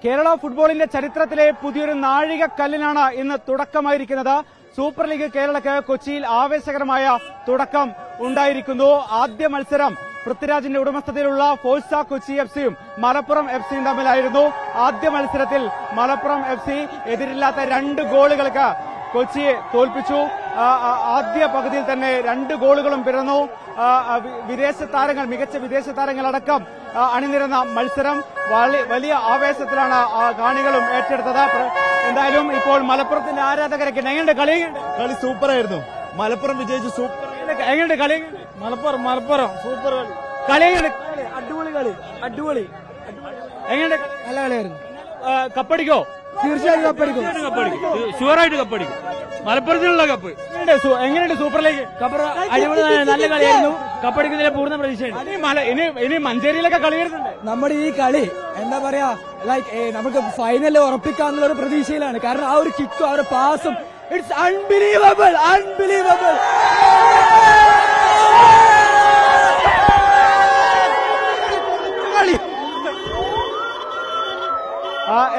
കേരള ഫുട്ബോളിന്റെ ചരിത്രത്തിലെ പുതിയൊരു നാഴികക്കല്ലിനാണ് ഇന്ന് തുടക്കമായിരിക്കുന്നത്. സൂപ്പർ ലീഗ് കേരളക്ക് കൊച്ചിയിൽ ആവേശകരമായ തുടക്കം ഉണ്ടായിരിക്കുന്നു. ആദ്യ മത്സരം പൃഥ്വിരാജിന്റെ ഉടമസ്ഥതയിലുള്ള ഫോഴ്സ കൊച്ചി എഫ്സിയും മലപ്പുറം എഫ്സിയും തമ്മിലായിരുന്നു. ആദ്യ മത്സരത്തിൽ മലപ്പുറം എഫ്സി എതിരില്ലാത്ത 2 ഗോളുകൾക്ക് കൊച്ചിയെ തോൽപ്പിച്ചു. ആദ്യ പകുതിയിൽ തന്നെ 2 ഗോളുകളും പിറന്നു. വിദേശ താരങ്ങൾ, മികച്ച വിദേശ താരങ്ങളടക്കം അണിനിരന്ന മത്സരം വലിയ ആവേശത്തിലാണ് കാണികളും ഏറ്റെടുത്തത്. എന്തായാലും ഇപ്പോൾ മലപ്പുറത്തിന്റെ ആരാധകരൊക്കെ എങ്ങനെയുണ്ട്? കളി സൂപ്പറായിരുന്നു. മലപ്പുറം വിജയിച്ചു. സൂപ്പർ. എങ്ങനെയുണ്ട് കളി? മലപ്പുറം സൂപ്പർ കളി. അടിപൊളി. എങ്ങനെയുണ്ട്? നല്ല കളിയായിരുന്നു. കപ്പടിക്കോ? തീർച്ചയായും കപ്പടിക്കും. ഷുവറായിട്ട് കപ്പടിക്കും. മലപ്പുറത്തിനുള്ള കപ്പ്. എങ്ങനെയുണ്ട് സൂപ്പർ ലീഗ്? അടിപൊളി, നല്ല കളിയായിരുന്നു. കപ്പടിക്കുന്നതിലെ പൂർണ്ണ പ്രതീക്ഷയാണ്. ഇനി മഞ്ചേരിയിലൊക്കെ കളി വരുന്നുണ്ട്. നമ്മുടെ ഈ കളി എന്താ പറയാ, ലൈക്ക് നമുക്ക് ഫൈനലിൽ ഉറപ്പിക്കാന്നുള്ള ഒരു പ്രതീക്ഷയിലാണ്. കാരണം ആ ഒരു കിക്കും ആ ഒരു പാസും, ഇറ്റ്സ് അൺബിലീവബിൾ.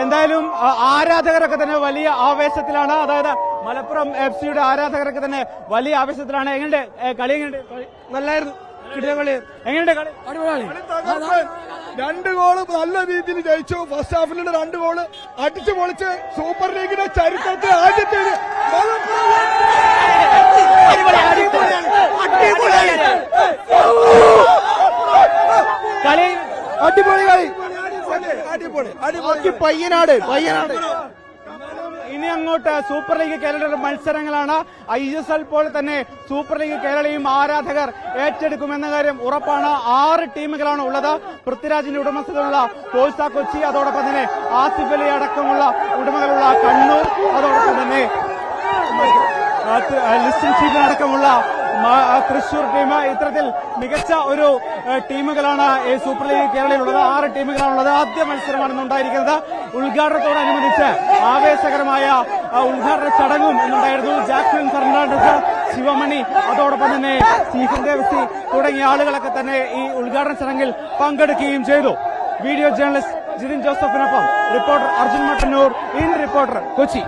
എന്തായാലും ആരാധകരൊക്കെ തന്നെ വലിയ ആവേശത്തിലാണ്. അതായത് മലപ്പുറം എഫ്സിയുടെ ആരാധകരൊക്കെ തന്നെ വലിയ ആവേശത്തിലാണ്. എങ്ങനെയുണ്ട് കളി? നല്ലായിരുന്നു. എങ്ങനെയുണ്ട് കളി? 2 ഗോള് നല്ല രീതിയിൽ ജയിച്ചു. ഫസ്റ്റ് ഹാഫിലുള്ള 2 ഗോള് അടിച്ചു പൊളിച്ച് സൂപ്പർ ലീഗിന്റെ ചരിത്രത്തിൽ ആദ്യത്തെ കളി അടിപൊളി കളി. അടിപൊളി. പയ്യനാട്. ഇനി അങ്ങോട്ട് സൂപ്പർ ലീഗ് കേരളയുടെ മത്സരങ്ങളാണ്. ISL പോലെ തന്നെ സൂപ്പർ ലീഗ് കേരളയും ആരാധകർ ഏറ്റെടുക്കുമെന്ന കാര്യം ഉറപ്പാണ്. 6 ടീമുകളാണ് ഉള്ളത്. പൃഥ്വിരാജിന്റെ ഉടമസ്ഥതയുള്ള ഫോഴ്സ കൊച്ചി, അതോടൊപ്പം തന്നെ ആസിഫ് അലി അടക്കമുള്ള ഉടമകളുള്ള കണ്ണൂർ, അതോടൊപ്പം തന്നെ ലിസ്റ്റിൻ ചീഫിന് അടക്കമുള്ള തൃശൂർ ടീം. ഇത്തരത്തിൽ മികച്ച ഒരു ടീമുകളാണ് ഈ സൂപ്പർ ലീഗ് കേരളയിലുള്ളത്. 6 ടീമുകളാണുള്ളത്. ആദ്യ മത്സരമാണ് ഉണ്ടായിരിക്കുന്നത്. ഉദ്ഘാടനത്തോടനുബന്ധിച്ച് ആവേശകരമായ ഉദ്ഘാടന ചടങ്ങും ഇന്നുണ്ടായിരുന്നു. ജാക്വിൻ ഫെർണാണ്ടസ്, ശിവമണി, അതോടൊപ്പം തന്നെ സ്റ്റീഫൻ ദേവസി തുടങ്ങിയ ആളുകളൊക്കെ തന്നെ ഈ ഉദ്ഘാടന ചടങ്ങിൽ പങ്കെടുക്കുകയും ചെയ്തു. വീഡിയോ ജേർണലിസ്റ്റ് ജിതിൻ ജോസഫിനൊപ്പം reporter Arjun Mattannur, in reporter, Kochi.